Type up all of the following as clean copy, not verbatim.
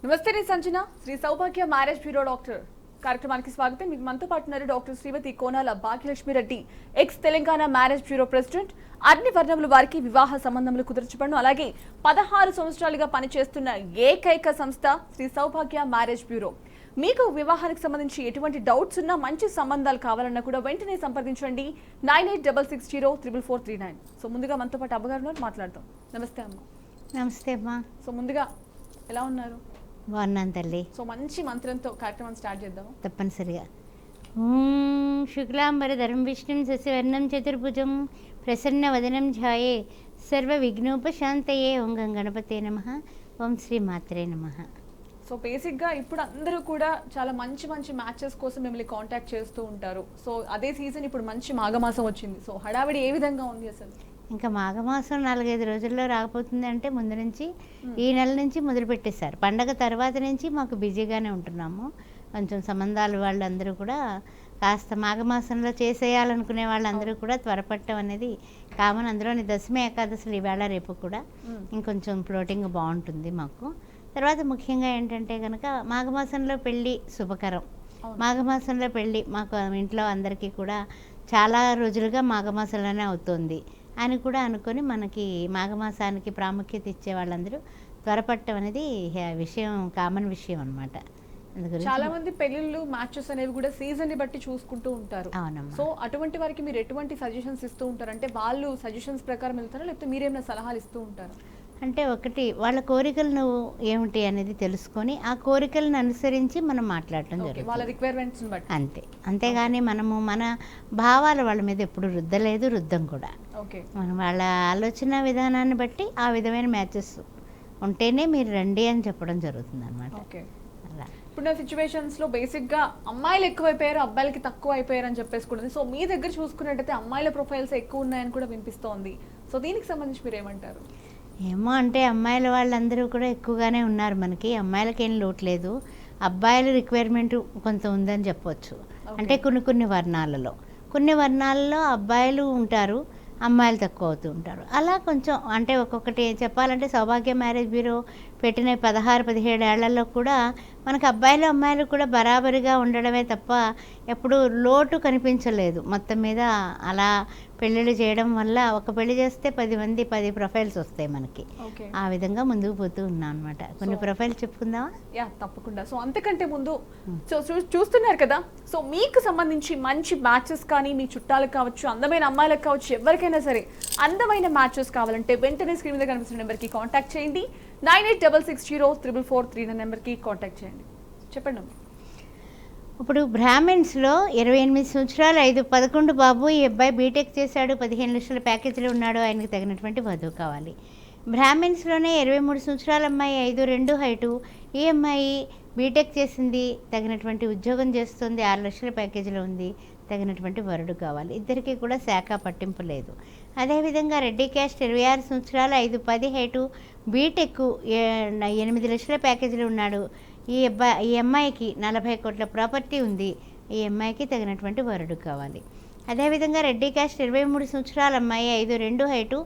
నమస్తే నేను Sanjana Sri Saubhagya marriage bureau doctor కార్యక్రమానికి స్వాగతం. మీకు మనతో పాటు ఉన్నారు doctor Srimati Konala Bhagyalakshmi Reddy, ex Telangana marriage bureau president. అన్ని వర్ణముల వారికి వివాహ సంబంధములు కుదర్చబడును. అలాగే 16 సంవత్సరాలుగా పనిచేస్తున్న ఏకైక సంస్థ శ్రీ సౌభాగ్య మ్యారేజ్ బ్యూరో. మీకు వివాహానికి సంబంధించి ఎటువంటి డౌట్స్ ఉన్నా, మంచి సంబంధాలు కావాలన్నా కూడా వెంటనే సంప్రదించండి 9866044439. సో ముందుగా మనతో పాటు అమ్మగారు ఉన్నారు, మాట్లాడతాం. నమస్తే అమ్మ. నమస్తే అమ్మా. సో ముందుగా ఎలా ఉన్నారు? బాగున్నాను తల్లి. సో మంచి మంత్రంతో కార్యక్రమం స్టార్ట్ చేద్దాము. తప్పనిసరిగా. శుక్లాంబరధరం విష్ణుం శశివర్ణం చతుర్భుజం ప్రసన్న వదనం ధ్యాయే సర్వ విఘ్నోపశాంతయే. ఓం గం గణపతే నమః. ఓం శ్రీ మాత్రే నమః. సో బేసిక్గా ఇప్పుడు అందరూ కూడా చాలా మంచి మంచి మ్యాచెస్ కోసం మిమ్మల్ని కాంటాక్ట్ చేస్తూ ఉంటారు. సో అదే సీజన్ ఇప్పుడు మంచి మాఘమాసం వచ్చింది. సో హడావిడి ఏ విధంగా ఉంది అసలు? ఇంకా మాఘమాసం 4-5 రోజుల్లో రాకపోతుంది అంటే ముందు నుంచి ఈ నెల నుంచి మొదలు పెట్టేశారు. పండగ తర్వాత నుంచి మాకు బిజీగానే ఉంటున్నాము. కొంచెం సంబంధాలు వాళ్ళందరూ కూడా కాస్త మాఘమాసంలో చేసేయాలనుకునే వాళ్ళందరూ కూడా త్వరపట్టం అనేది కామన్. అందులోని దశమి ఏకాదశులు ఈవేళ రేపు కూడా ఇంకొంచెం ఫ్లోటింగ్ బాగుంటుంది మాకు. తర్వాత ముఖ్యంగా ఏంటంటే కనుక మాఘమాసంలో పెళ్ళి శుభకరం. మాఘమాసంలో పెళ్ళి మాకు ఇంట్లో అందరికీ కూడా చాలా రోజులుగా మాఘమాసంలోనే అవుతుంది అని కూడా అనుకొని మనకి మాఘమాసానికి ప్రాముఖ్యత ఇచ్చే వాళ్ళందరూ త్వరపట్టం అనేది విషయం, కామన్ విషయం అనమాట. చాలా మంది పెళ్లిళ్ళు మ్యాచెస్ అనేవి కూడా సీజన్ ని బట్టి చూసుకుంటూ ఉంటారు. అవునమ్మా. సో అటువంటి వారికి మీరు ఎటువంటి సజెషన్స్ ఇస్తూ ఉంటారు? అంటే వాళ్ళు సజెషన్స్ ప్రకారం వెళ్తారా, లేకపోతే మీరేమైనా సలహాలు ఇస్తూ ఉంటారు? అంటే ఒకటి, వాళ్ళ కోరికలను ఏమిటి అనేది తెలుసుకొని ఆ కోరికలను అనుసరించి మనం మాట్లాడటం జరుగుతుంది, వాళ్ళ రిక్వైర్మెంట్స్ బట్టి. అంతే. అంతేగాని మనము మన భావాలు వాళ్ళ మీద ఎప్పుడు రుద్దలేదు, రుద్దం కూడా. మనం వాళ్ళ ఆలోచన విధానాన్ని బట్టి ఆ విధమైన మ్యాచెస్ ఉంటేనే మీరు రండి అని చెప్పడం జరుగుతుంది అనమాట. అలా ఇప్పుడున్న సిచ్యువేషన్స్ లో బేసిక్ గా అమ్మాయిలు ఎక్కువైపోయారు, అబ్బాయిలకి తక్కువ అయిపోయారు అని చెప్పేసుకుంటుంది. సో మీ దగ్గర చూసుకున్నట్టయితే అమ్మాయిల ప్రొఫైల్స్ ఎక్కువ ఉన్నాయని కూడా వినిపిస్తోంది. సో దీనికి సంబంధించి మీరు ఏమంటారు? ఏమో అంటే అమ్మాయిల వాళ్ళందరూ కూడా ఎక్కువగానే ఉన్నారు మనకి. అమ్మాయిలకి ఏం లోటు లేదు. అబ్బాయిల రిక్వైర్మెంట్ కొంత ఉందని చెప్పవచ్చు. అంటే కొన్ని వర్ణాలలో అబ్బాయిలు ఉంటారు, అమ్మాయిలు తక్కువ అవుతూ ఉంటారు. అలా కొంచెం అంటే ఒక్కొక్కటి చెప్పాలంటే సౌభాగ్య మ్యారేజ్ బ్యూరో పెట్టిన 16-17 ఏళ్లలో కూడా మనకు అబ్బాయిలు అమ్మాయిలు కూడా బరాబరిగా ఉండడమే తప్ప ఎప్పుడు లోటు కనిపించలేదు. మొత్తం మీద అలా పెళ్ళిళ్ళు చేయడం వల్ల ఒక పెళ్లి చేస్తే 10 మంది 10 ప్రొఫైల్స్ వస్తాయి మనకి. ఆ విధంగా ముందుకు పోతూ ఉన్నాం అనమాట. కొన్ని ప్రొఫైల్ చెప్పుకుందామా? యా తప్పకుండా. సో అంతకంటే ముందు చూస్తున్నారు కదా, సో మీకు సంబంధించి మంచి మ్యాచెస్ కానీ మీ చుట్టాలకు కావచ్చు, అందమైన అమ్మాయిలకు కావచ్చు, ఎవరికైనా సరే అందమైన మ్యాచెస్ కావాలంటే వెంటనే స్క్రీన్ మీద కనిపిస్తున్న నెంబర్కి కాంటాక్ట్ చేయండి. 9866044439 నెంబర్కి కాంటాక్ట్ చేయండి. చెప్పండి. ఇప్పుడు బ్రాహ్మిన్స్లో 28 సంవత్సరాలు 5-11 బాబు, ఈ అబ్బాయి బీటెక్ చేశాడు, 15 లక్షల ప్యాకేజీలో ఉన్నాడు, ఆయనకు తగినటువంటి వధువు కావాలి. బ్రాహ్మిన్స్లోనే 23 సంవత్సరాల అమ్మాయి, 5'2" హైటు, ఈ అమ్మాయి బీటెక్ చేసింది, తగినటువంటి ఉద్యోగం చేస్తుంది, 6 లక్షల ప్యాకేజీలో ఉంది, తగినటువంటి వరుడు కావాలి. ఇద్దరికీ కూడా శాఖ పట్టింపు లేదు. అదేవిధంగా రెడ్డి క్యాస్ట్ 26 సంవత్సరాలు 5'10" హైటు, బీటెక్ 8 లక్షల ప్యాకేజీలో ఉన్నాడు, ఈ అమ్మాయికి 40 కోట్ల ప్రాపర్టీ ఉంది, ఈ అమ్మాయికి తగినటువంటి వరుడు కావాలి. అదేవిధంగా రెడ్డి క్యాస్ట్ 23 సంవత్సరాల అమ్మాయి, 5'2" హైటు,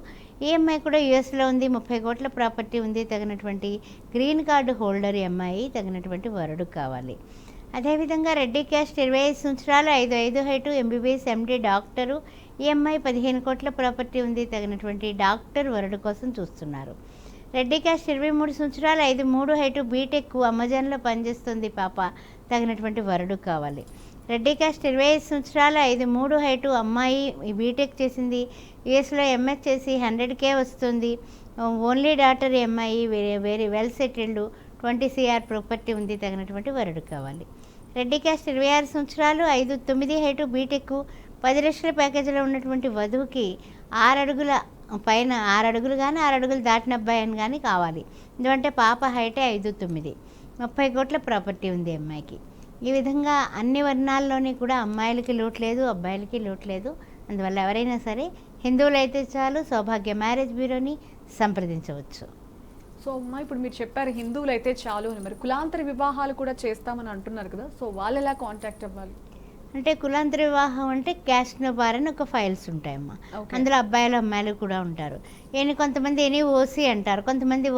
ఈ అమ్మాయి కూడా యుఎస్లో ఉంది, 30 కోట్ల ప్రాపర్టీ ఉంది, తగినటువంటి గ్రీన్ కార్డు హోల్డర్ ఈ అమ్మాయి, తగినటువంటి వరుడు కావాలి. అదేవిధంగా రెడ్డి క్యాస్ట్ 25 సంవత్సరాలు 5'5" హైటు, ఎంబీబీఎస్ ఎండి డాక్టరు, ఈ అమ్మాయి 15 కోట్ల ప్రాపర్టీ ఉంది, తగినటువంటి డాక్టర్ వరుడు కోసం చూస్తున్నారు. రెడ్డి క్యాస్ట్ 23 సంవత్సరాలు 5'3" హైటు, బీటెక్ అమెజాన్లో పనిచేస్తుంది పాప, తగినటువంటి వరుడు కావాలి. రెడ్డి క్యాస్ట్ 25 సంవత్సరాలు 5'3" హైటు, అమ్మాయి బీటెక్ చేసింది, యుఎస్లో ఎంఎస్ చేసి 100K వస్తుంది, ఓన్లీ డాటర్ ఈ అమ్మాయి, very well settled, 20 CR property ఉంది, తగినటువంటి వరుడు కావాలి. రెడ్డి క్యాస్ట్ 26 సంవత్సరాలు 5'9" హైటు, బీటెక్ 10 లక్షల ప్యాకేజీలో ఉన్నటువంటి వధువుకి 6 అడుగుల పైన, 6 అడుగులు కానీ 6 అడుగులు దాటిన అబ్బాయి అని కానీ కావాలి. ఎందుకంటే పాప హైటే 5'9", 30 కోట్ల ప్రాపర్టీ ఉంది అమ్మాయికి. ఈ విధంగా అన్ని వర్ణాల్లోని కూడా అమ్మాయిలకి లోటు లేదు, అబ్బాయిలకి లోటు లేదు. అందువల్ల ఎవరైనా సరే హిందువులు అయితే చాలు సౌభాగ్య మ్యారేజ్ బ్యూరోని సంప్రదించవచ్చు. సో అమ్మా, ఇప్పుడు మీరు చెప్పారు హిందువులు అయితే చాలు అని, మరి కులాంతర వివాహాలు కూడా చేస్తామని అంటున్నారు కదా, సో వాళ్ళు ఎలా కాంటాక్ట్ అవ్వాలి? అంటే కులాంతర వివాహం అంటే క్యాస్ట్ బార్ అని ఒక ఫైల్స్ ఉంటాయమ్మా. Okay. అందులో అబ్బాయిలు అమ్మాయిలు కూడా ఉంటారు. కొంతమంది ఎనీ ఓసీ అంటారు, కొంతమంది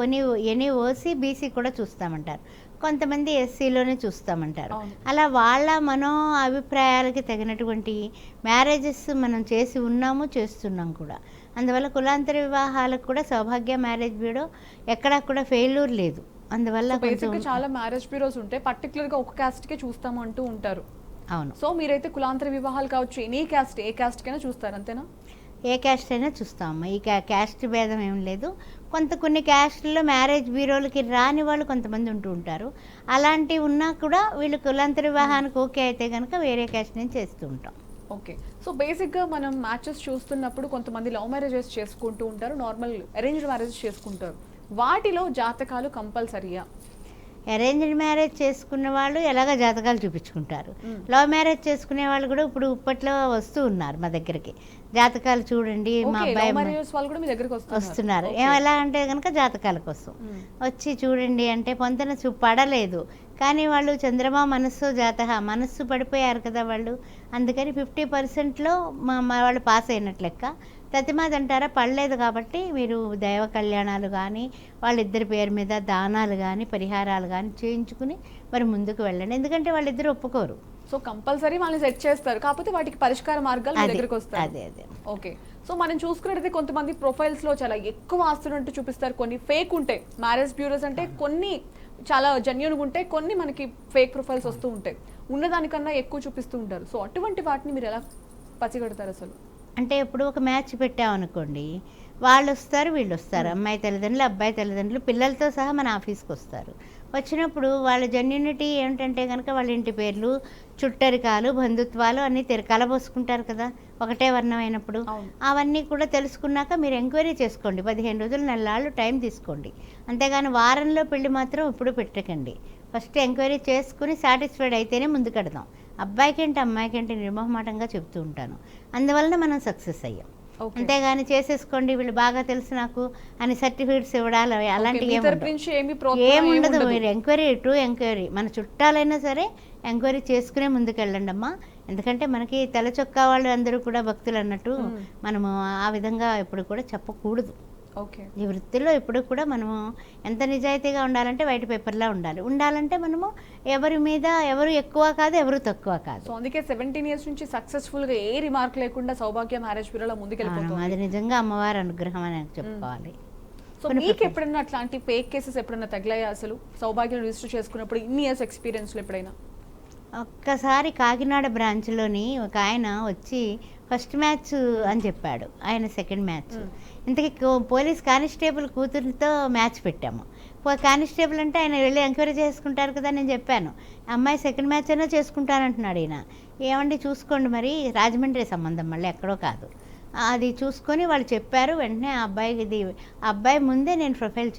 ఎనీ ఓసీ బీసీ కూడా చూస్తామంటారు, కొంతమంది ఎస్సీలోనే చూస్తామంటారు. అవును. అలా వాళ్ళ మనో అభిప్రాయాలకి తగినటువంటి మ్యారేజెస్ మనం చేసి ఉన్నాము, చేస్తున్నాం కూడా. అందువల్ల కులాంతర వివాహాలకు కూడా సౌభాగ్య మ్యారేజ్ బ్యూరో ఎక్కడా కూడా ఫెయిల్యూర్ లేదు. అందువల్ల బేసిక్ కొంచెం చాలా మ్యారేజ్ బ్యూరోస్ ఉంటాయి, పర్టికులర్ గా ఒక క్యాస్ట్ కే చూస్తాము అంటూ ఉంటారు. అవును, సో మీరైతే కులాంతర వివాహాలు కావచ్చు, ఎనీ క్యాస్ట్, ఏ క్యాస్ట్ కైనా చూస్తారు అంతేనా? ఏ క్యాస్ట్ అయినా చూస్తాము. ఈ క్యాస్ట్ భేదం ఏం లేదు. కొన్ని క్యాస్ట్లో మ్యారేజ్ బ్యూరోలకి రాని వాళ్ళు కొంతమంది ఉంటూ ఉంటారు. అలాంటివి ఉన్నా కూడా వీళ్ళు కులాంతర వివాహానికి ఓకే అయితే కనుక వేరే క్యాస్ట్ నుంచి చేస్తూ ఉంటాం. ఓకే. సో బేసిక్గా మనం మ్యాచెస్ చూస్తున్నప్పుడు కొంతమంది లవ్ మ్యారేజెస్ చేసుకుంటూ ఉంటారు, నార్మల్ అరేంజ్డ్ మ్యారేజెస్ చేసుకుంటారు. వాటిలో జాతకాలు కంపల్సరీయా? అరేంజ్డ్ మ్యారేజ్ చేసుకున్న వాళ్ళు ఎలాగ జాతకాలు చూపించుకుంటారు. లవ్ మ్యారేజ్ చేసుకునే వాళ్ళు కూడా ఇప్పుడు ఇప్పట్లో వస్తూ ఉన్నారు మా దగ్గరికి, జాతకాలు చూడండి మా అబ్బాయి వాళ్ళు కూడా మీ దగ్గరికి వస్తున్నారు. ఎలా అంటే కనుక జాతకాల కోసం వచ్చి చూడండి అంటే పొంతన పడలేదు, కానీ వాళ్ళు చంద్రమా మనస్సు జాతక మనస్సు పడిపోయారు కదా వాళ్ళు. అందుకని 50%లో వాళ్ళు పాస్ అయినట్లు లెక్క. ప్రతిమాది అంటారా పడలేదు కాబట్టి మీరు దైవ కళ్యాణాలు కానీ వాళ్ళిద్దరి పేరు మీద దానాలు కానీ పరిహారాలు కానీ చేయించుకుని మరి ముందుకు వెళ్ళండి, ఎందుకంటే వాళ్ళిద్దరు ఒప్పుకోరు. సో కంపల్సరీ వాళ్ళని సెట్ చేస్తారు, కాకపోతే వాటికి పరిష్కార మార్గాలు మీ దగ్గరికి వస్తాయి. అదే. ఓకే. సో మనం చూసుకున్నట్టయితే కొంతమంది ప్రొఫైల్స్ లో చాలా ఎక్కువ ఆస్తులు చూపిస్తారు, కొన్ని ఫేక్ ఉంటాయి. మ్యారేజ్ బ్యూరోస్ అంటే కొన్ని చాలా జెన్యూన్గా ఉంటాయి, కొన్ని మనకి ఫేక్ ప్రొఫైల్స్ వస్తూ ఉంటాయి, ఉన్నదానికన్నా ఎక్కువ చూపిస్తూ ఉంటారు. సో అటువంటి వాటిని మీరు ఎలా పసిగడతారు అసలు? అంటే ఇప్పుడు ఒక మ్యాచ్ పెట్టామనుకోండి, వాళ్ళు వస్తారు వీళ్ళు వస్తారు, అమ్మాయి తల్లిదండ్రులు అబ్బాయి తల్లిదండ్రులు పిల్లలతో సహా మన ఆఫీస్కి వస్తారు. వచ్చినప్పుడు వాళ్ళ జెన్యూనిటీ ఏమిటంటే కనుక వాళ్ళ ఇంటి పేర్లు, చుట్టరికాలు, బంధుత్వాలు అన్నీ కలబోసుకుంటారు కదా ఒకటే వర్ణం అయినప్పుడు. అవన్నీ కూడా తెలుసుకున్నాక మీరు ఎంక్వైరీ చేసుకోండి, 15 రోజులు నెలలు టైం తీసుకోండి. అంతేగాని వారంలో పెళ్లి మాత్రం ఇప్పుడు పెట్టకండి. ఫస్ట్ ఎంక్వైరీ చేసుకుని సాటిస్ఫైడ్ అయితేనే ముందుకెడదాం. అబ్బాయికి ఏంటి అమ్మాయికి ఏంటి నిర్మోహమాటంగా చెప్తూ ఉంటాను, అందువలన మనం సక్సెస్ అయ్యాం. అంతేగాని చేసేసుకోండి వీళ్ళు బాగా తెలుసు నాకు అని సర్టిఫికేట్స్ ఇవ్వడాలి అలాంటివి ఏముండదు. మీరు ఎంక్వైరీ మన చుట్టాలైనా సరే ఎంక్వైరీ చేసుకునే ముందుకు వెళ్ళండి అమ్మా. ఎందుకంటే మనకి తెల్ల చొక్కా వాళ్ళు అందరూ కూడా భక్తులు అన్నట్టు మనము ఆ విధంగా ఎప్పుడు కూడా చెప్పకూడదు. ఈ వృత్తిలో ఎప్పుడు కూడా మనము ఎంత నిజాయితీగా ఉండాలంటే వైట్ పేపర్లా ఉండాలంటే మనము ఎవరి మీద ఎవరు ఎక్కువ కాదు, ఎవరు తక్కువ కాదు. సో అందుకే 17 years నుంచి సక్సెస్ఫుల్ గా ఏ రిమార్క్ లేకుండా సౌభాగ్య మ్యారేజ్ బ్యూరోలో ముందుకెళ్ళిపోతుంది. అది నిజంగా అమ్మవారి అనుగ్రహం అని చెప్పుకోవాలి. సో మీకు ఎప్పుడైనా అట్లాంటి ఫేక్ కేసెస్ ఎప్పుడైనా తగిలాయా అసలు సౌభాగ్యం రిజిస్టర్ చేసుకున్నప్పుడు ఇన్ని ఇయర్స్ ఎక్స్పీరియన్స్లో ఎప్పుడైనా? ఒక్కసారి కాకినాడ బ్రాంచ్లోని ఒక ఆయన వచ్చి ఫస్ట్ మ్యాచ్ అని చెప్పాడు, ఆయన సెకండ్ మ్యాచ్. ఇంతకీ పోలీస్ కానిస్టేబుల్ కూతురితో మ్యాచ్ పెట్టాము. కానిస్టేబుల్ అంటే ఆయన వెళ్ళి ఎంక్వైరీ చేసుకుంటారు కదా, నేను చెప్పాను అమ్మాయి సెకండ్ మ్యాచ్ అయినా చేసుకుంటానంటున్నాడు ఈయన. ఏమండి చూసుకోండి మరి, రాజమండ్రి సంబంధం మళ్ళీ ఎక్కడో కాదు, అది చూసుకొని వాళ్ళు చెప్పారు. వెంటనే ఆ అబ్బాయి ముందే నేను ప్రొఫైల్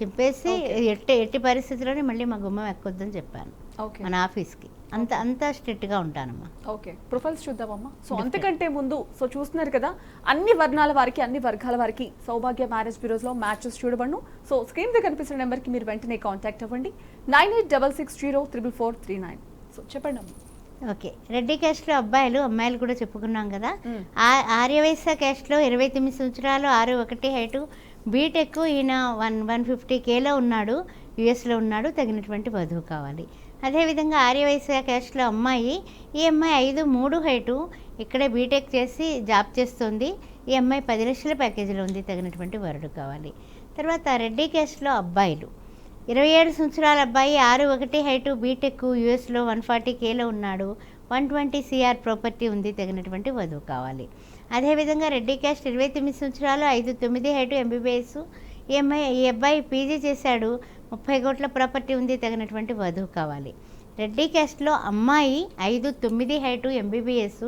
చింపేసి ఎట్టి పరిస్థితుల్లోనే మళ్ళీ మా గుమ్మం ఎక్కొద్దని చెప్పాను మన ఆఫీస్కి. అంత స్ట్రిక్ట్గా ఉంటానమ్మా. ఓకే, ప్రొఫైల్స్ చూద్దామమ్మా. సో అంతకంటే ముందు సో చూస్తున్నారు కదా, అన్ని వర్ణాల వారికి అన్ని వర్గాల వారికి Saubhagya marriage బ్యూరోస్లో matches చూడబడును. So screen మీద కనిపిస్తున్న నెంబర్కి మీరు వెంటనే కాంటాక్ట్ అవ్వండి, 9866044439. సో చెప్పండి అమ్మా. ఓకే, రెడ్డి క్యాస్ట్లో అమ్మాయిలు కూడా చెప్పుకున్నాం కదా. ఆర్యవైశ్య క్యాస్ట్లో 29 సంవత్సరాలు, 6'1" హైటు, బీటెక్, ఈయన 150Kలో ఉన్నాడు, యుఎస్లో ఉన్నాడు, తగినటువంటి వధువు కావాలి. అదేవిధంగా ఆర్యవైశ్య క్యాస్ట్లో ఈ అమ్మాయి 5'3" హైటు, ఇక్కడే బీటెక్ చేసి జాబ్ చేస్తుంది. ఈ అమ్మాయి 10 లక్షల ప్యాకేజీలో ఉంది, తగినటువంటి వరుడు కావాలి. తర్వాత రెడ్డి క్యాస్ట్లో అబ్బాయిలు 27 సంవత్సరాల అబ్బాయి, 6'1" హైటు, బీటెక్, యుఎస్లో 140Kలో ఉన్నాడు, 120 CR ప్రాపర్టీ ఉంది, తగినటువంటి వధువు కావాలి. అదేవిధంగా రెడ్డి క్యాస్ట్ 29 సంవత్సరాలు, 5'9" హైటు, MBBS. ఈ అబ్బాయి పీజీ చేశాడు, 30 కోట్ల ప్రాపర్టీ ఉంది, తగినటువంటి వధువు కావాలి. రెడ్డి క్యాస్ట్లో అమ్మాయి 5'9" హైటు, MBBS,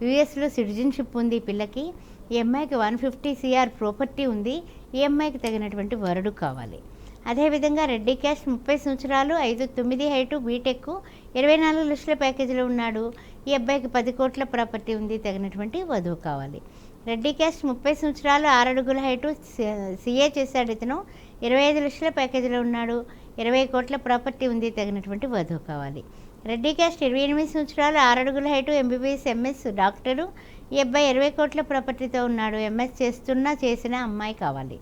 యుఎస్లో సిటిజన్షిప్ ఉంది పిల్లకి. ఈ అమ్మాయికి 150 CR ప్రాపర్టీ ఉంది, ఈ అమ్మాయికి తగినటువంటి వరుడు కావాలి. అదేవిధంగా రెడ్డి క్యాస్ట్ 30 సంవత్సరాలు, 5'9" హైటు, బీటెక్, 24 లక్షల ప్యాకేజీలో ఉన్నాడు, ఈ అబ్బాయికి 10 కోట్ల ప్రాపర్టీ ఉంది, తగినటువంటి వధువు కావాలి. రెడ్డి క్యాస్ట్ 30 సంవత్సరాలు, 6 అడుగుల హైటు, CA చేశాడు ఇతను, 25 లక్షల ప్యాకేజీలో ఉన్నాడు, 20 కోట్ల ప్రాపర్టీ ఉంది, తగినటువంటి వధువు కావాలి. రెడ్డి క్యాస్ట్ 28 సంవత్సరాలు, 6 అడుగుల హైటు, ఎంబీబీఎస్ ఎంఎస్ డాక్టరు. ఈ అబ్బాయి 20 కోట్ల ప్రాపర్టీతో ఉన్నాడు. ఎంఎస్ చేసిన అమ్మాయి కావాలి.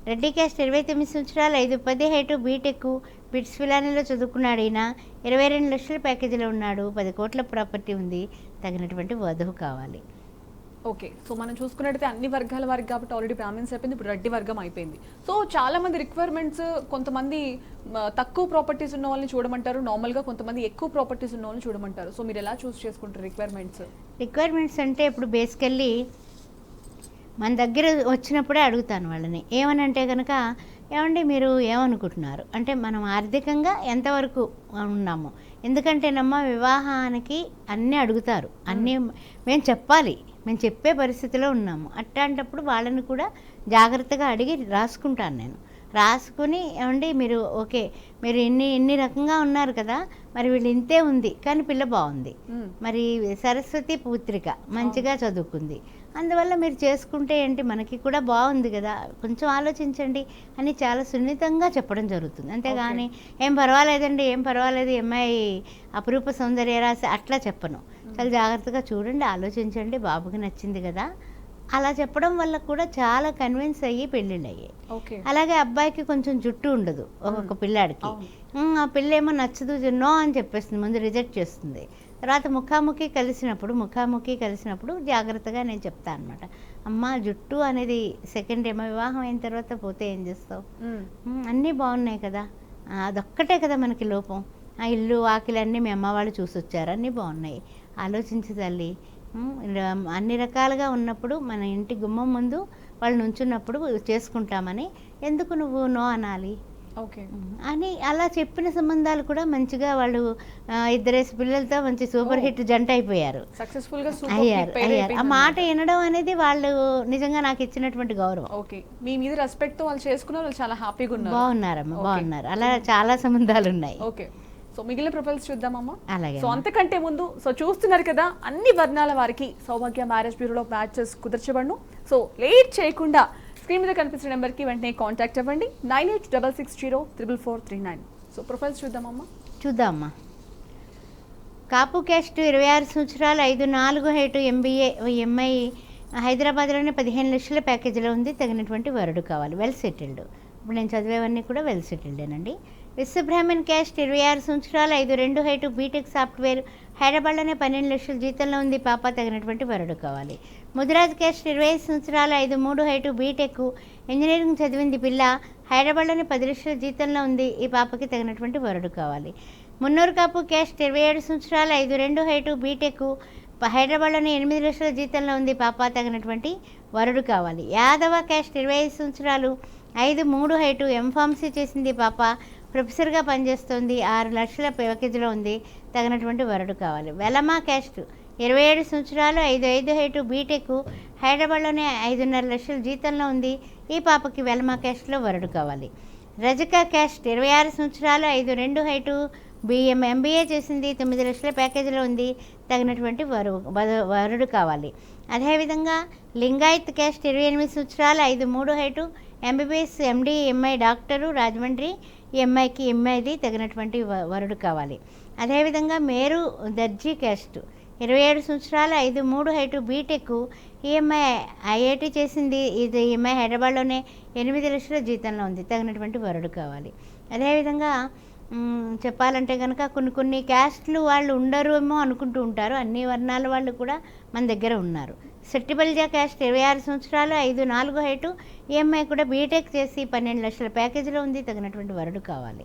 రెడ్డి క్యాస్ట్ 29 సంవత్సరాలు, 5'10" హైటు, బీటెక్ బిట్స్ ఫిలానీలో చదువుకున్నాడు. ఈయన 22 లక్షల ప్యాకేజీలో ఉన్నాడు. 10 కోట్ల ప్రాపర్టీ ఉంది. తగినటువంటి వధువు కావాలి. ఓకే, సో మనం చూసుకున్నట్టయితే అన్ని వర్గాల వారికి కాబట్టి ఆల్రెడీ బ్రాహ్మిన్స్ అయిపోయింది, ఇప్పుడు రెడ్డి వర్గం అయిపోయింది. సో చాలా మంది రిక్వైర్మెంట్స్, కొంతమంది తక్కువ ప్రాపర్టీస్ ఉన్న వాళ్ళని చూడమంటారు, నార్మల్గా కొంతమంది ఎక్కువ ప్రాపర్టీస్ ఉన్న వాళ్ళని చూడమంటారు. సో మీరు ఎలా చూస్ చేసుకుంటారు రిక్వైర్మెంట్స్ అంటే ఇప్పుడు బేసికల్లీ మన దగ్గర వచ్చినప్పుడే అడుగుతాను వాళ్ళని. ఏమనంటే కనుక, ఏమండి మీరు ఏమనుకుంటున్నారు అంటే మనం ఆర్థికంగా ఎంతవరకు ఉన్నాము, ఎందుకంటేనమ్మా వివాహానికి అన్నీ అడుగుతారు, అన్నీ మేము చెప్పాలి, మేము చెప్పే పరిస్థితిలో ఉన్నాము. అట్లాంటప్పుడు వాళ్ళని కూడా జాగ్రత్తగా అడిగి రాసుకుంటాను నేను. రాసుకుని, ఏమండి మీరు ఓకే, మీరు ఇన్ని రకంగా ఉన్నారు కదా, మరి వీళ్ళు ఇంతే ఉంది కానీ పిల్ల బాగుంది, మరి సరస్వతి పుత్రిక మంచిగా చదువుకుంది, అందువల్ల మీరు చేసుకుంటే ఏంటి, మనకి కూడా బాగుంది కదా, కొంచెం ఆలోచించండి అని చాలా సున్నితంగా చెప్పడం జరుగుతుంది. అంతేగాని ఏం పర్వాలేదండి, ఏం పర్వాలేదు, అమ్మాయి అపురూప సౌందర్యరాశి అట్లా చెప్పను. చాలా జాగ్రత్తగా చూడండి, ఆలోచించండి, బాబుకి నచ్చింది కదా, అలా చెప్పడం వల్ల కూడా చాలా కన్విన్స్ అయ్యి పెళ్ళిళ్ళు అయ్యాయి. అలాగే అబ్బాయికి కొంచెం జుట్టు ఉండదు ఒక్కొక్క పిల్లాడికి, ఆ పిల్ల ఏమో నచ్చదు, నో అని చెప్పేస్తుంది, ముందు రిజెక్ట్ చేస్తుంది. తర్వాత ముఖాముఖి కలిసినప్పుడు జాగ్రత్తగా నేను చెప్తాను అనమాట. అమ్మ జుట్టు అనేది సెకండ్ ఏమో, వివాహం అయిన తర్వాత పోతే ఏం చేస్తావు, అన్నీ బాగున్నాయి కదా, అదొక్కటే కదా మనకి లోపం, ఆ ఇల్లు వాకిలు అన్నీ మీ అమ్మ వాళ్ళు చూసి వచ్చారు, అన్నీ బాగున్నాయి, ఆలోచించు తల్లి, అన్ని రకాలుగా ఉన్నప్పుడు మన ఇంటి గుమ్మం ముందు వాళ్ళు నుంచున్నప్పుడు చేసుకుంటామని ఎందుకు నువ్వు నో అనాలి అని అలా చెప్పిన సంబంధాలు కూడా మంచిగా వాళ్ళు 2 పిల్లలతో మంచి సూపర్ హిట్ జంట అయిపోయారు, అయ్యారు. ఆ మాట వినడం అనేది వాళ్ళు నిజంగా నాకు ఇచ్చినటువంటి గౌరవం. మీ మీద రెస్పెక్ట్ తో వాళ్ళు చేసుకున్నారు, వాళ్ళు చాలా హ్యాపీగా ఉన్నారు, బాగున్నారమ్మా, బాగున్నారు. అలా చాలా సంబంధాలు ఉన్నాయి. సో మిగిలిన ప్రొఫైల్స్ చూద్దామమ్మా. అలాగే. సో అంతకంటే ముందు చూస్తున్నారు కదా, అన్ని వర్ణాల వారికి సౌభాగ్య మ్యారేజ్ బ్యూరోలో మ్యాచెస్ కుదర్చబడును. సో లేట్ చేయకుండా స్క్రీన్ మీద కనిపిస్తున్న నెంబర్కి వెంటనే కాంటాక్ట్ అవ్వండి, 9866044439. సో ప్రొఫైల్స్ చూద్దామమ్మా. కాపు క్యాస్ట్ 26 సంవత్సరాలు, 5'4" హైటు, ఎంబీఏ ఎంఐ, హైదరాబాద్లోనే 15 లక్షల ప్యాకేజీలో ఉంది. తగినటువంటి వరుడు కావాలి, వెల్ సెటిల్డ్. ఇప్పుడు నేను చదివేవన్నీ కూడా వెల్ సెటిల్డేనండి. విశ్వబ్రాహ్మణ్ క్యాస్ట్ 26 సంవత్సరాలు, 5'2" హైటు, బీటెక్ సాఫ్ట్వేర్, హైదరాబాద్లోనే 12 లక్షల జీతంలో ఉంది. పాప తగినటువంటి వరుడు కావాలి. ముదిరాజ్ క్యాస్ట్ 25 సంవత్సరాలు, 5'3" హైటు, బీటెక్ ఇంజనీరింగ్ చదివింది పిల్ల, హైదరాబాద్లోనే 10 లక్షల జీతంలో ఉంది. ఈ పాపకి తగినటువంటి వరుడు కావాలి. మున్నూరు కాపు క్యాస్ట్ 27 సంవత్సరాలు, 5'2" హైటు, బీటెక్ హైదరాబాద్లోనే 8 లక్షల జీతంలో ఉంది. పాప తగినటువంటి వరుడు కావాలి. యాదవ క్యాస్ట్ 25 సంవత్సరాలు, 5'3" హైటు, ఎంఫార్మసీ చేసింది. పాప ప్రొఫెసర్గా పనిచేస్తుంది, 6 లక్షల ప్యాకేజీలో ఉంది. తగినటువంటి వరుడు కావాలి. వెలమా క్యాస్ట్ 27 సంవత్సరాలు, 5'5" హైటు, బీటెక్ హైదరాబాద్లోనే 5.5 లక్షల జీతంలో ఉంది. ఈ పాపకి వెలమా క్యాస్ట్లో వరుడు కావాలి. రజక క్యాస్ట్ 26 సంవత్సరాలు, 5'2" హైటు, ఎంబీఏ చేసింది, 9 లక్షల ప్యాకేజీలో ఉంది. తగినటువంటి వరుడు కావాలి. అదేవిధంగా లింగాయత్ క్యాస్ట్ 28 సంవత్సరాలు, 5'3" height, MBBS MD MI doctor, Rajahmundry. ఈ అమ్మాయికి ఎంఐది తగినటువంటి వరుడు కావాలి. అదేవిధంగా మేరు దర్జీ క్యాస్ట్ 27 సంవత్సరాలు, 5'3" హైటు, బీటెక్ ఈఎంఐ ఐఐటి చేసింది. ఇది ఈఎంఐ హైదరాబాద్లోనే 8 లక్షల జీతంలో ఉంది. తగినటువంటి వరుడు కావాలి. అదేవిధంగా చెప్పాలంటే కనుక కొన్ని క్యాస్ట్లు వాళ్ళు ఉండరేమో అనుకుంటూ ఉంటారు, అన్ని వర్ణాల వాళ్ళు కూడా మన దగ్గర ఉన్నారు. సెట్టిబల్జా క్యాస్ట్ 26 సంవత్సరాలు, 5'4" హైటు, ఈఎంఐ కూడా బీటెక్ చేసి 12 లక్షల ప్యాకేజీలో ఉంది. తగినటువంటి వరుడు కావాలి.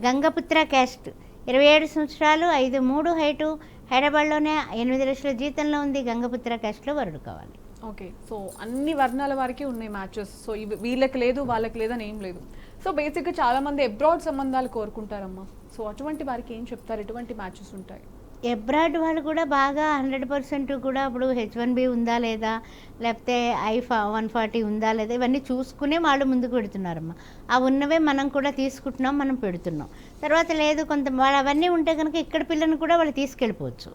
గంగపుత్ర క్యాస్ట్ 27 సంవత్సరాలు, 5'3" హైటు, హైదరాబాద్లోనే 8 లక్షల జీతంలో ఉంది. గంగపుత్ర క్యాస్ట్లో వరుడు కావాలి. సో అన్ని వర్ణాల వారికి ఉన్నాయి మ్యాచెస్. సో వీళ్ళకి లేదు వాళ్ళకి లేదని ఏం లేదు. సో బేసిక్గా చాలా మంది అబ్రాడ్ సంబంధాలు కోరుకుంటారమ్మా. సో అటువంటి వారికి ఏం చెప్తారు, ఎటువంటి మ్యాచెస్ ఉంటాయి? అబ్రాడ్ వాళ్ళు కూడా బాగా 100% కూడా ఇప్పుడు H1B ఉందా లేదా, లేకపోతే I-140 ఉందా లేదా, ఇవన్నీ చూసుకునే వాళ్ళు ముందుకు పెడుతున్నారమ్మా. ఆ ఉన్నవే మనం కూడా తీసుకుంటున్నాం, మనం పెడుతున్నాం. తర్వాత లేదు కొంత అవన్నీ ఉంటే కనుక ఇక్కడ పిల్లని కూడా వాళ్ళు తీసుకెళ్ళిపోవచ్చు.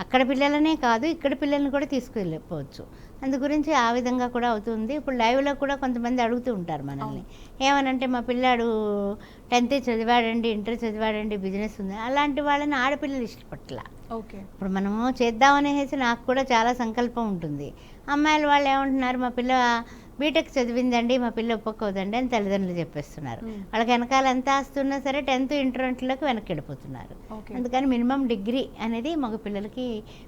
అక్కడ పిల్లలనే కాదు ఇక్కడ పిల్లల్ని కూడా తీసుకెళ్ళిపోవచ్చు. అందు గురించి ఆ విధంగా కూడా అవుతుంది. ఇప్పుడు లైవ్లో కూడా కొంతమంది అడుగుతూ ఉంటారు మనల్ని, ఏమనంటే మా పిల్లాడు 10th చదివాడండి, ఇంటర్ చదివాడండి, బిజినెస్ ఉంది, అలాంటి వాళ్ళని ఆడపిల్లలు ఇష్టపట్ల. ఓకే. ఇప్పుడు మనము చేద్దామనేసి నాకు కూడా చాలా సంకల్పం ఉంటుంది. అమ్మాయిల వాళ్ళు ఏమంటున్నారు, మా పిల్ల బీటెక్ చదివిందండి, మా పిల్ల ఒప్పుకోదండి అని తల్లిదండ్రులు చెప్పేస్తున్నారు. వాళ్ళకి వెనకాల ఎంత ఆస్తున్నా సరే 10th ఇంటర్ ఇంటర్లోకి వెనక్కి వెళ్ళిపోతున్నారు. అందుకని మినిమం డిగ్రీ అనేది మగ పిల్లలకి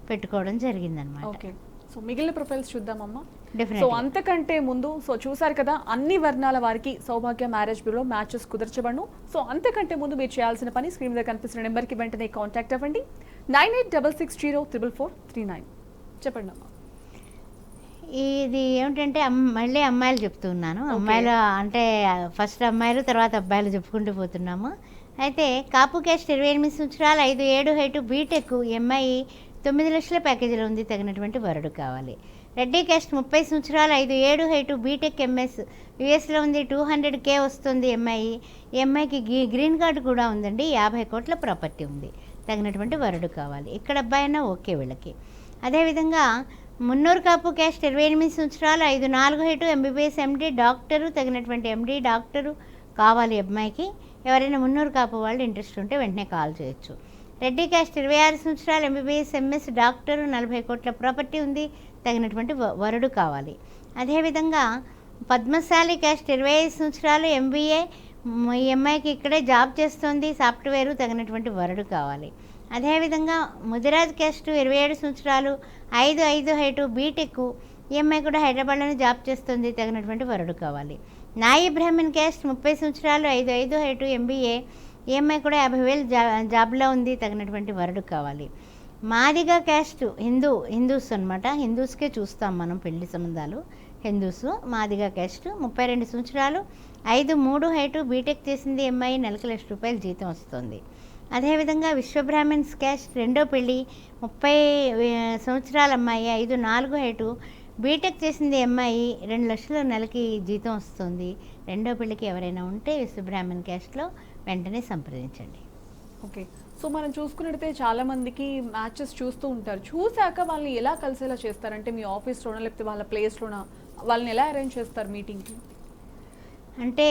పెట్టుకోవడం జరిగిందనమాట. ఓకే. సో మిగిలిన ప్రొఫైల్స్ చూద్దామమ్మా. So definite. అంతకంటే ముందు చూసారు కదా, అన్ని వర్ణాల వారికి సౌభాగ్య మ్యారేజ్ బ్యూరో మ్యాచెస్ కుదర్చబడును. సో అంతకంటే ముందు మీరు చేయాల్సిన పని స్క్రీన్ మీద కనిపిస్తున్న నెంబర్కి వెంటనే కాంటాక్ట్ అవ్వండి. 9866044439. చెప్పండి అమ్మా. ఇది ఏమిటంటే మళ్ళీ అమ్మాయిలు చెప్తున్నాను. అమ్మాయిలు అంటే ఫస్ట్ అమ్మాయిలు తర్వాత అబ్బాయిలు చెప్పుకుంటూ పోతున్నాము. అయితే కాపు క్యాస్ట్ 28 సంవత్సరాలు 5'7" హైటు బీటెక్ ఎంఐ 9 లక్షల ప్యాకేజీలో ఉంది, తగినటువంటి వరుడు కావాలి. రెడ్డి క్యాస్ట్ 30 సంవత్సరాలు 5'7" హైటు బీటెక్ ఎంఎస్ యుఎస్లో ఉంది, 200K వస్తుంది ఎంఐ. ఎంఐకి గ్రీన్ కార్డు కూడా ఉందండి, 50 కోట్ల ప్రాపర్టీ ఉంది, తగినటువంటి వరుడు కావాలి. ఇక్కడ అబ్బాయి అయినా ఓకే వీళ్ళకి. అదేవిధంగా మున్నూరు కాపు క్యాస్ట్ 28 సంవత్సరాలు 5'4" హైటు ఎంబీబీఎస్ ఎండి డాక్టరు, తగినటువంటి ఎండి డాక్టరు కావాలి అమ్మాయికి. ఎవరైనా మున్నూరు కాపు వాళ్ళు ఇంట్రెస్ట్ ఉంటే వెంటనే కాల్ చేయొచ్చు. రెడ్డి క్యాస్ట్ 26 సంవత్సరాలు ఎంబీబీఎస్ ఎంఎస్ డాక్టరు, 40 కోట్ల ప్రాపర్టీ ఉంది, తగినటువంటి వరుడు కావాలి. అదేవిధంగా పద్మశాలి క్యాస్ట్ 25 సంవత్సరాలు ఎంబీఏ, ఈ అమ్మాయికి ఇక్కడే జాబ్ చేస్తుంది, సాఫ్ట్వేరు, తగినటువంటి వరుడు కావాలి. అదేవిధంగా ముదిరాజ్ క్యాస్ట్ 27 సంవత్సరాలు 5'5" హైటు బీటెక్, ఈ అమ్మాయి కూడా హైదరాబాద్లోనే జాబ్ చేస్తుంది, తగినటువంటి వరుడు కావాలి. నాయి బ్రాహ్మణ్ క్యాస్ట్ 30 సంవత్సరాలు 5'5" హైటు ఎంబీఏ, ఈ అమ్మాయి కూడా 50,000 జాబ్లో ఉంది, తగినటువంటి వరుడు కావాలి. మాదిగా క్యాస్ట్ హిందూస్ అనమాట, హిందూస్కే చూస్తాం మనం పెళ్లి సంబంధాలు, హిందూస్. మాదిగా క్యాస్ట్ 32 సంవత్సరాలు 5'3" హైటు బీటెక్ చేసింది అమ్మాయి, నెలకు ₹1,00,000 జీతం వస్తుంది. అదేవిధంగా విశ్వబ్రాహ్మణ్స్ క్యాస్ట్ రెండో పెళ్ళి 30 సంవత్సరాల అమ్మాయి 5'4" హైటు బీటెక్ చేసింది అమ్మాయి, 2 లక్షల నెలకి జీతం వస్తుంది. రెండో పెళ్ళికి ఎవరైనా ఉంటే విశ్వబ్రాహ్మణ్ క్యాస్ట్లో వెంటనే సంప్రదించండి. ఓకే. సో మనం చూసుకున్నట్టయితే చాలా మందికి మ్యాచెస్ చూస్తూ ఉంటారు. చూశాక వాళ్ళని ఎలా కలిసేలా చేస్తారంటే మీ ఆఫీస్లోనా లేకపోతే వాళ్ళ ప్లేస్లోనా, వాళ్ళని ఎలా అరేంజ్ చేస్తారు మీటింగ్కి? అంటే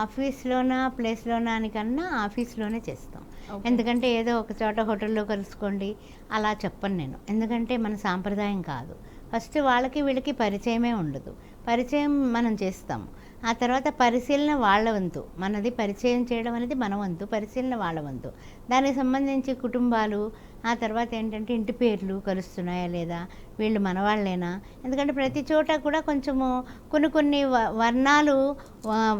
ఆఫీస్లోనా ప్లేస్లోనా అని కన్నా ఆఫీస్లోనే చేస్తాం. ఎందుకంటే ఏదో ఒక చోట హోటల్లో కలుసుకోండి అలా చెప్పను నేను, ఎందుకంటే మన సాంప్రదాయం కాదు. ఫస్ట్ వాళ్ళకి వీళ్ళకి పరిచయమే ఉండదు, పరిచయం మనం చేస్తాము. ఆ తర్వాత పరిశీలన వాళ్ళ వంతు, మనది పరిచయం చేయడం అనేది మన వంతు, పరిశీలన వాళ్ళ వంతు. దానికి సంబంధించి కుటుంబాలు, ఆ తర్వాత ఏంటంటే ఇంటి పేర్లు కలుస్తున్నాయా లేదా, వీళ్ళు మనవాళ్ళేనా, ఎందుకంటే ప్రతి చోట కూడా కొంచెము కొన్ని వర్ణాలు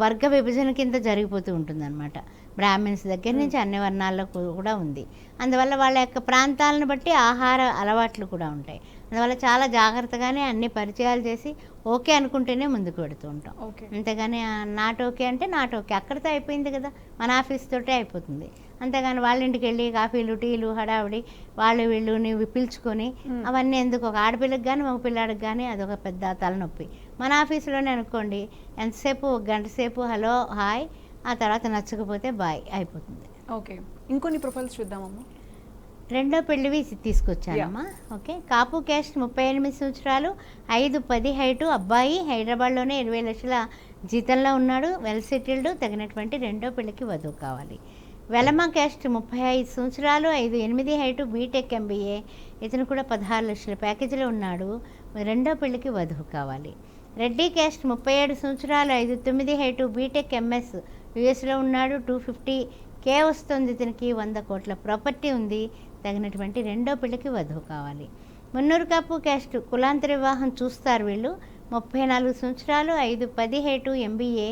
వర్గ విభజన కింద జరిగిపోతూ ఉంటుందన్నమాట. బ్రాహ్మిన్స్ దగ్గర నుంచి అన్ని వర్ణాల్లో కూడా ఉంది. అందువల్ల వాళ్ళ యొక్క ప్రాంతాలను బట్టి ఆహార అలవాట్లు కూడా ఉంటాయి. అందువల్ల చాలా జాగ్రత్తగానే అన్ని పరిచయాలు చేసి ఓకే అనుకుంటేనే ముందుకు పెడుతూ ఉంటాం. అంతేగాని నాట్ ఓకే అంటే నాట్ ఓకే, అక్కడితో అయిపోయింది కదా, మన ఆఫీస్ తోటే అయిపోతుంది. అంతేగాని వాళ్ళ ఇంటికి వెళ్ళి కాఫీలు టీలు హడావిడి వాళ్ళు వీళ్ళు నీవు పిలుచుకొని అవన్నీ ఎందుకు, ఒక ఆడపిల్లకి కానీ మగ పిల్లాడికి కానీ అదొక పెద్ద తలనొప్పి. మన ఆఫీసులోనే అనుకోండి, ఎంతసేపు 1 గంట సేపు హలో హాయ్, ఆ తర్వాత నచ్చకపోతే బాయ్ అయిపోతుంది. ఓకే. ఇంకొన్ని ప్రొఫైల్స్ చూద్దామమ్మా. రెండో పెళ్ళివి తీసుకొచ్చానమ్మా. ఓకే. కాపు క్యాస్ట్ 38 సంవత్సరాలు 5'10" హైటు హైటు హైదరాబాద్లోనే 20 లక్షల జీతంలో ఉన్నాడు, వెల్ సెటిల్డ్, తగినటువంటి రెండో పెళ్ళికి వధువు కావాలి. వెలమ క్యాస్ట్ 35 సంవత్సరాలు 5'8" హైటు బీటెక్ ఎంబీఏ, ఇతను కూడా 16 లక్షల ప్యాకేజీలో ఉన్నాడు, రెండో పెళ్ళికి వధువు కావాలి. రెడ్డి క్యాస్ట్ 37 సంవత్సరాలు 5'9" హైటు బీటెక్ ఎంఎస్ యుఎస్లో ఉన్నాడు, 250K వస్తుంది, ఇతనికి 100 కోట్ల ప్రాపర్టీ ఉంది, తగినటువంటి రెండో పెళ్ళికి వధువు కావాలి. మున్నూరు కాపు క్యాస్ట్ కులాంతర వివాహం చూస్తారు వీళ్ళు, 34 సంవత్సరాలు 5'10" హైటు ఎంబీఏ,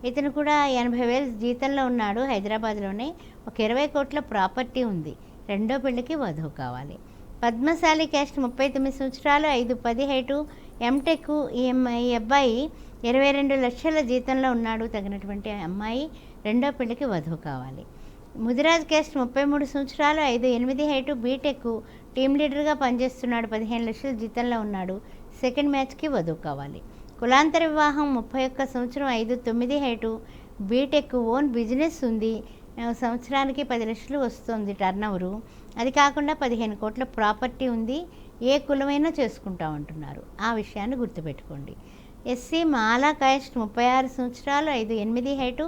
ఇతను కూడా 80,000 జీతంలో ఉన్నాడు, హైదరాబాద్లోనే, ఒక 20 కోట్ల ప్రాపర్టీ ఉంది, రెండో పెళ్ళికి వధువు కావాలి. పద్మశాలి క్యాస్ట్ 39 సంవత్సరాలు 5'10" హైటు ఎంటెక్, ఈ అబ్బాయి 22 లక్షల జీతంలో ఉన్నాడు, తగినటువంటి అమ్మాయి, రెండో పెళ్ళికి వధువు కావాలి. ముదిరాజ్ క్యాస్ట్ 33 సంవత్సరాలు 5'8" హైటు బీటెక్, టీమ్ లీడర్గా పనిచేస్తున్నాడు, 15 లక్షల జీతంలో ఉన్నాడు, సెకండ్ మ్యాచ్కి వధువు కావాలి. కులాంతర వివాహం 31 సంవత్సరం 5'9" హైటు బీటెక్, ఓన్ బిజినెస్ ఉంది, సంవత్సరానికి 10 లక్షలు వస్తుంది టర్న్ ఓవరు. అది కాకుండా 15 కోట్ల ప్రాపర్టీ ఉంది. ఏ కులమైనా చేసుకుంటామంటున్నారు. ఆ విషయాన్ని గుర్తుపెట్టుకోండి. ఎస్సీ మాలా కాస్ట్ 36 సంవత్సరాలు 5'8" height,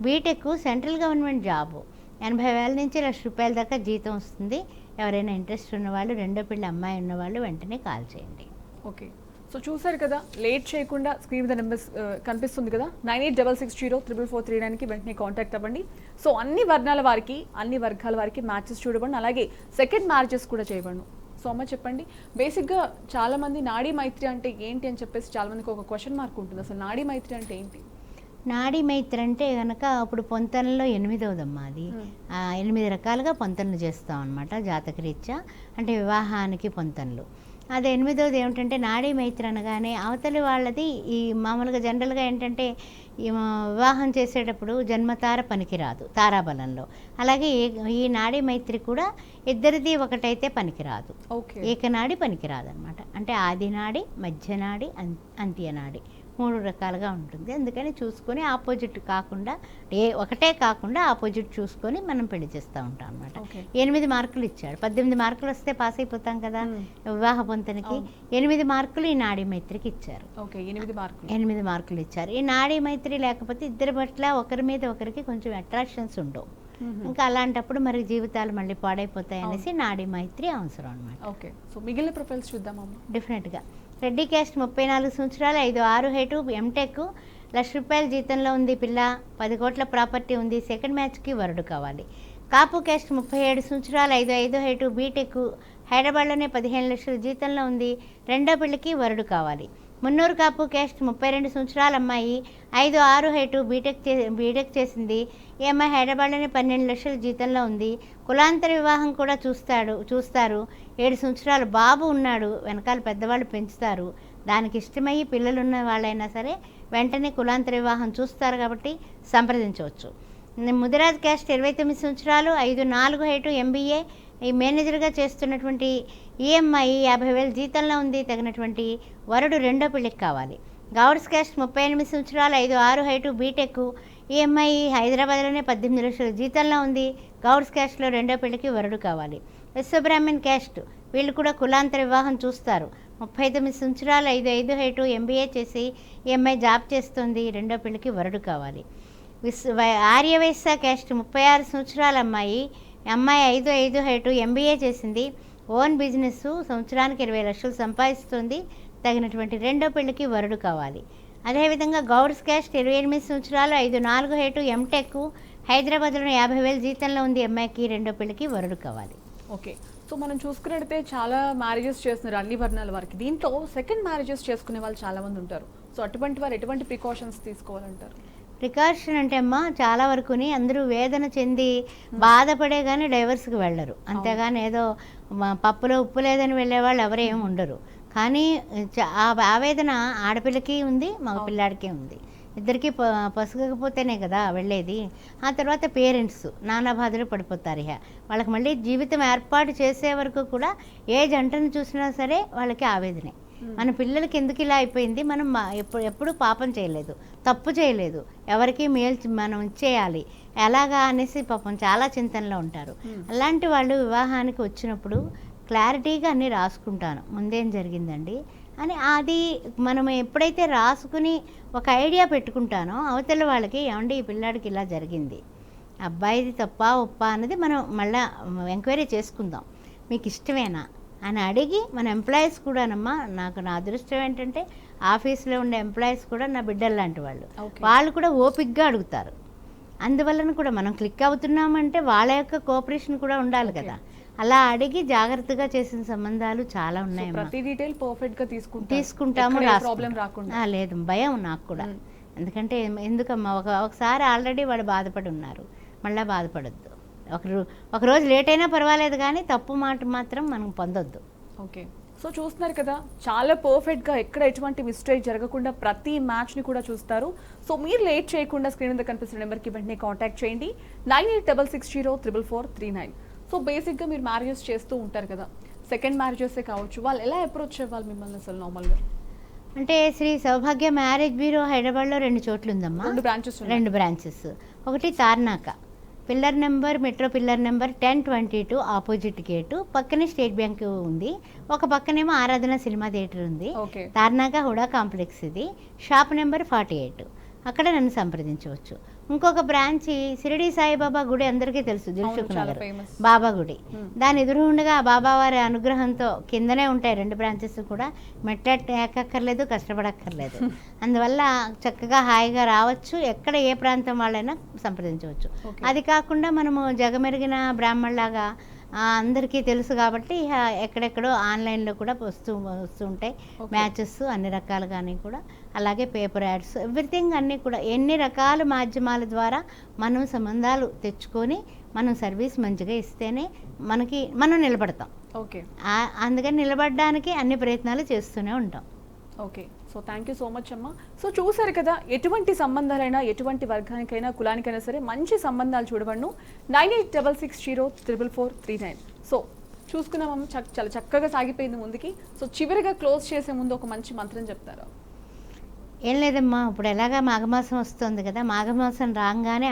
BTech, central government job, 80,000 నుంచి ₹1,00,000 దాకా జీతం వస్తుంది. ఎవరైనా ఇంట్రెస్ట్ ఉన్నవాళ్ళు, రెండో పిల్ల అమ్మాయి ఉన్నవాళ్ళు వెంటనే కాల్ చేయండి. ఓకే, సో చూసారు కదా, లేట్ చేయకుండా స్క్రీన్ మీద నెంబర్స్ కనిపిస్తుంది కదా, 9866034439కి వెంటనే కాంటాక్ట్ అవ్వండి. సో అన్ని వర్ణాల వారికి, అన్ని వర్గాల వారికి మ్యాచెస్ చూడబండి, అలాగే సెకండ్ మ్యారేజెస్ కూడా చేయబడి. సో అమ్మ చెప్పండి, బేసిక్గా చాలామంది నాడీ మైత్రి అంటే ఏంటి అని చెప్పేసి చాలామందికి ఒక క్వశ్చన్ మార్క్ ఉంటుంది. అసలు నాడీ మైత్రి అంటే ఏంటి? నాడీ మైత్రి అంటే కనుక ఇప్పుడు పొంతనలో 8వదమ్మా అది. 8 రకాలుగా పొంతనలు చేస్తాం అనమాట జాతకరీత్యా, అంటే వివాహానికి పొంతనలు. అది 8వది ఏమిటంటే నాడీ మైత్రి అనగానే అవతలి వాళ్ళది ఈ మామూలుగా జనరల్గా ఏంటంటే వివాహం చేసేటప్పుడు జన్మతార పనికిరాదు తారాబలంలో. అలాగే ఈ నాడీ మైత్రి కూడా ఇద్దరిది ఒకటైతే పనికిరాదు, ఏకనాడి పనికిరాదు అనమాట. అంటే ఆదినాడి, మధ్యనాడి, అంత్యనాడి 3 రకాలుగా ఉంటుంది. అందుకని చూసుకొని ఆపోజిట్ కాకుండా ఒకటే కాకుండా ఆపోజిట్ చూసుకొని మనం పెళ్లి చేస్తూ ఉంటాం అనమాట. 8 మార్కులు ఇచ్చాడు. 18 మార్కులు వస్తే పాస్ అయిపోతాం కదా వివాహ పొంతనకి. 8 మార్కులు ఈ నాడీ మైత్రికి ఇచ్చారు. 8 మార్కులు ఇచ్చారు. ఈ నాడీ మైత్రి లేకపోతే ఇద్దరి పట్ల ఒకరి మీద ఒకరికి కొంచెం అట్రాక్షన్స్ ఉండవు. ఇంకా అలాంటప్పుడు మరి జీవితాలు మళ్ళీ పాడైపోతాయి అనేసి నాడీ మైత్రి అవసరం అనమాట. ఓకే, సో మిగిలిన ప్రొఫైల్స్ చూద్దామమ్మా. డెఫినెట్గా రెడ్డి క్యాస్ట్ 34 సంవత్సరాలు 5'6" హైటు, ఎంటెక్, ₹1,00,000 జీతంలో ఉంది పిల్ల, 10 కోట్ల ప్రాపర్టీ ఉంది. సెకండ్ మ్యాచ్కి వరుడు కావాలి. కాపు క్యాస్ట్ 37 సంవత్సరాలు 5'5" హైటు, బీటెక్, హైదరాబాద్లోనే 15 లక్షల జీతంలో ఉంది. రెండో పిల్లకి వరుడు కావాలి. మున్నూరు కాపు క్యాస్ట్ 32 సంవత్సరాల అమ్మాయి, 5'6" హైటు, బీటెక్ చేసింది. ఈ అమ్మాయి హైదరాబాద్లోనే 12 లక్షల జీతంలో ఉంది. కులాంతర వివాహం కూడా చూస్తారు. 7 సంవత్సరాలు బాబు ఉన్నాడు, వెనకాల పెద్దవాళ్ళు పెంచుతారు. దానికి ఇష్టమయ్యి పిల్లలున్న వాళ్ళైనా సరే వెంటనే కులాంతర వివాహం చూస్తారు కాబట్టి సంప్రదించవచ్చు. ముదిరాజ్ క్యాస్ట్ 29 సంవత్సరాలు 5'4" హైటు, ఎంబీఏ, ఈ మేనేజర్గా చేస్తున్నటువంటి ఈఎంఐ 50,000 జీతంలో ఉంది. తగినటువంటి వరుడు రెండో పెళ్లికి కావాలి. గౌడ్స్ క్యాస్ట్ 38 సంవత్సరాలు 5'6" హైటు, బీటెక్, ఈఎంఐ హైదరాబాద్లోనే 18 లక్షల జీతంలో ఉంది. గౌడ్స్ క్యాస్ట్లో రెండో పెళ్లికి వరుడు కావాలి. విశ్వబ్రాహ్మణ్ క్యాస్ట్, వీళ్ళు కూడా కులాంతర వివాహం చూస్తారు. 39 సంవత్సరాలు 5'5" హైటు, ఎంబీఏ చేసి ఈఎంఐ జాబ్ చేస్తుంది. రెండో పెళ్లికి వరుడు కావాలి. ఆర్యవైశ్య క్యాస్ట్ 36 సంవత్సరాల అమ్మాయి 5'5" హైటు, ఎంబీఏ చేసింది. ఓన్ బిజినెస్, సంవత్సరానికి 20 లక్షలు సంపాదిస్తుంది. తగినటువంటి రెండో పెళ్లికి వరుడు కావాలి. అదేవిధంగా గౌడ్స్ క్యాస్ట్ 28 సంవత్సరాలు 5'4" హైటు, ఎంటెక్, హైదరాబాద్లో 50,000 జీతంలో ఉంది. అమ్మాయికి రెండో పెళ్లికి వరుడు కావాలి. ఓకే, సో మనం చూసుకున్నట్టయితే చాలా మ్యారేజెస్ చేస్తున్నారు అన్ని వర్ణాల వారికి. దీంట్లో సెకండ్ మ్యారేజెస్ చేసుకునే వాళ్ళు చాలామంది ఉంటారు. సో అటువంటి వారు ఎటువంటి ప్రికాషన్స్ తీసుకోవాలంటారు? ప్రికాషన్ అంటే అమ్మ చాలా వరకుని అందరూ వేదన చెంది బాధపడే కానీ డైవర్స్కి వెళ్ళరు. అంతేగాని ఏదో పప్పులో ఉప్పు లేదని వెళ్ళేవాళ్ళు ఎవరేం ఉండరు. కానీ ఆ ఆవేదన ఆడపిల్లకి ఉంది, మగ పిల్లాడికి ఉంది. ఇద్దరికి పసుగకపోతేనే కదా వెళ్ళేది. ఆ తర్వాత పేరెంట్స్ నానా బాధలు పడిపోతారు. వాళ్ళకి మళ్ళీ జీవితం ఏర్పాటు చేసే వరకు కూడా ఏ జంటను చూసినా సరే వాళ్ళకి ఆవేదనే. మన పిల్లలకి ఎందుకు ఇలా అయిపోయింది, మనం ఎప్పుడు పాపం చేయలేదు, తప్పు చేయలేదు, ఎవరికి మనం ఇచ్చేయాలి ఎలాగా అనేసి పాపం చాలా చింతనలో ఉంటారు. అలాంటి వాళ్ళు వివాహానికి వచ్చినప్పుడు క్లారిటీగా అన్నీ రాసుకుంటాను ముందేం జరిగిందండి అని. అది మనం ఎప్పుడైతే రాసుకుని ఒక ఐడియా పెట్టుకుంటానో అవతల వాళ్ళకి ఏమండి ఈ పిల్లాడికి ఇలా జరిగింది, అబ్బాయిది తప్ప ఒప్ప అన్నది మనం మళ్ళీ ఎంక్వైరీ చేసుకుందాం, మీకు ఇష్టమేనా అని అడిగి మన ఎంప్లాయీస్ కూడానమ్మా, నా అదృష్టం ఏంటంటే ఆఫీస్లో ఉండే ఎంప్లాయీస్ కూడా నా బిడ్డలు లాంటి వాళ్ళు కూడా ఓపిక్గా అడుగుతారు. అందువలన కూడా మనం క్లిక్ అవుతున్నామంటే వాళ్ళ యొక్క కోఆపరేషన్ కూడా ఉండాలి కదా. అలా అడిగి జాగ్రత్తగా చేసిన సంబంధాలు చాలా ఉన్నాయి. ప్రతి డీటెయిల్ పర్ఫెక్ట్ గా తీసుకుంటాము, ప్రాబ్లం రాకుండా. లేదు, భయం నాకు కూడా. ఎందుకంటే ఎందుకమ్మా, ఒకసారి ఆల్రెడీ వాడు బాధపడి ఉన్నారు, మళ్ళీ బాధపడద్దు. ఒక రోజు లేట్ అయినా పర్వాలేదు కానీ తప్పు మాట మాత్రం మనం పొందొద్దు. ఓకే, సో చూస్తున్నారు కదా, చాలా పర్ఫెక్ట్గా ఎక్కడ ఎటువంటి మిస్టేక్ జరగకుండా ప్రతి మ్యాచ్ని కూడా చూస్తారు. సో మీరు లేట్ చేయకుండా స్క్రీన్ మీద కనిపిస్తున్న నెంబర్కి వెంటనే కాంటాక్ట్ చేయండి, 9866044439. సో బేసిక్గా మీరు మ్యారేజెస్ చేస్తూ ఉంటారు కదా, సెకండ్ మ్యారేజెసే కావచ్చు, వాళ్ళు ఎలా అప్రోచ్ అవ్వాలి మిమ్మల్ని అసలు నార్మల్గా? అంటే శ్రీ సౌభాగ్య మ్యారేజ్ బ్యూరో హైదరాబాద్లో 2 చోట్ల ఉందమ్మా. 2 బ్రాంచెస్. ఒకటి Tarnaka, pillar number metro pillar number 1022 opposite gate, పక్కనే స్టేట్ బ్యాంక్ ఉంది, ఒక పక్కనేమో ఆరాధన సినిమా థియేటర్ ఉంది. ఓకే. తార్నాక హుడా కాంప్లెక్స్ ఇది. షాప్ నెంబర్ 48, అక్కడ నన్ను సంప్రదించవచ్చు. ఇంకొక బ్రాంచి షిరిడి సాయిబాబా గుడి అందరికీ తెలుసు, దిల్సుఖ్ చాలా నగర్ ఫేమస్. బాబా గుడి. దాని ఎదురుగుండగా బాబా వారి అనుగ్రహంతో కిందనే ఉంటాయి 2 బ్రాంచెస్ కూడా. మెట్ల ఎక్కక్కర్లేదు, కష్టపడక్కర్లేదు. అందువల్ల చక్కగా హాయిగా రావచ్చు, ఎక్కడ ఏ ప్రాంతం వాళ్ళైనా సంప్రదించవచ్చు. Okay. అది కాకుండా మనము జగమెరిగిన బ్రాహ్మణులాగా అందరికీ తెలుసు కాబట్టి ఎక్కడెక్కడో ఆన్లైన్లో కూడా వస్తూ ఉంటాయి మ్యాచెస్ అన్ని రకాలుగానే కూడా. అలాగే పేపర్ యాడ్స్ ఎవ్రీథింగ్ అన్నీ కూడా ఎన్ని రకాల మాధ్యమాల ద్వారా మనం సంబంధాలు తెచ్చుకొని మనం సర్వీస్ మంచిగా ఇస్తేనే మనం నిలబడతాం. ఓకే. అందుకని నిలబడడానికి అన్ని ప్రయత్నాలు చేస్తూనే ఉంటాం. Okay. So thank you so much అమ్మ. సో చూసారు కదా, ఎటువంటి సంబంధాలైనా ఎటువంటి వర్గానికైనా కులానికైనా సరే మంచి సంబంధాలు చూడబడును. 9866044439. సో చూసుకున్నామమ్మ, చాలా చక్కగా సాగిపోయింది ముందుకి. సో చివరిగా క్లోజ్ చేసే ముందు ఒక మంచి మంత్రం చెప్తారా? ఏం లేదమ్మా, ఇప్పుడు ఎలాగా మాఘమాసం వస్తుంది కదా, మాఘమాసం రాగానే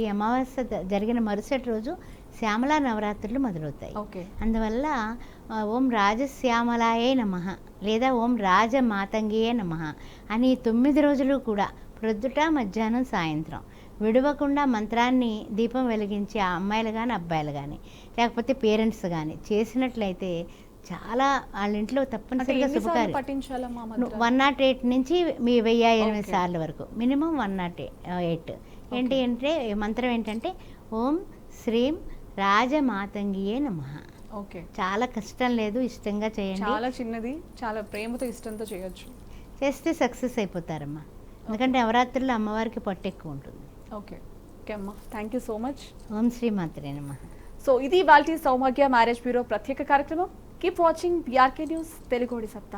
ఈ అమావాస్య జరిగిన మరుసటి రోజు శ్యామలా నవరాత్రులు మొదలవుతాయి. ఓకే. అందువల్ల ఓం రాజశ్యామలాయే నమః లేదా ఓం రాజమాతంగియే నమః అని 9 రోజులు కూడా ప్రొద్దుట మధ్యాహ్నం సాయంత్రం విడవకుండా మంత్రాన్ని దీపం వెలిగించి ఆ అమ్మాయిలు కానీ అబ్బాయిలు కానీ లేకపోతే పేరెంట్స్ కానీ చేసినట్లయితే చాలా వాళ్ళ ఇంట్లో తప్పనిసరిగా శుభకార్యం. 108 నుంచి 1008 సార్లు వరకు మినిమం 108. ఏంటి అంటే మంత్రం ఏంటంటే ఓం శ్రీం రాజమాతంగియే నమః. ఓకే. చాలా కష్టం లేదు, ఇష్టంగా చేయండి. చాలా చిన్నది, చాలా ప్రేమతో ఇష్టంతో చేయొచ్చు. చేస్తే సక్సెస్ అయిపోతారమ్మా. ఎందుకంటే నవరాత్రుల్లో అమ్మవారికి పట్టు ఎక్కువ ఉంటుంది. ఓకే. ఓకే అమ్మా, థ్యాంక్ యూ సో మచ్. ఓం శ్రీ మాత్రే నమః. సో ఇది ఇవాల్టి సౌభాగ్య మ్యారేజ్ బ్యూరో ప్రత్యేక కార్యక్రమం. Keep watching BRK news Telugu సత్తా.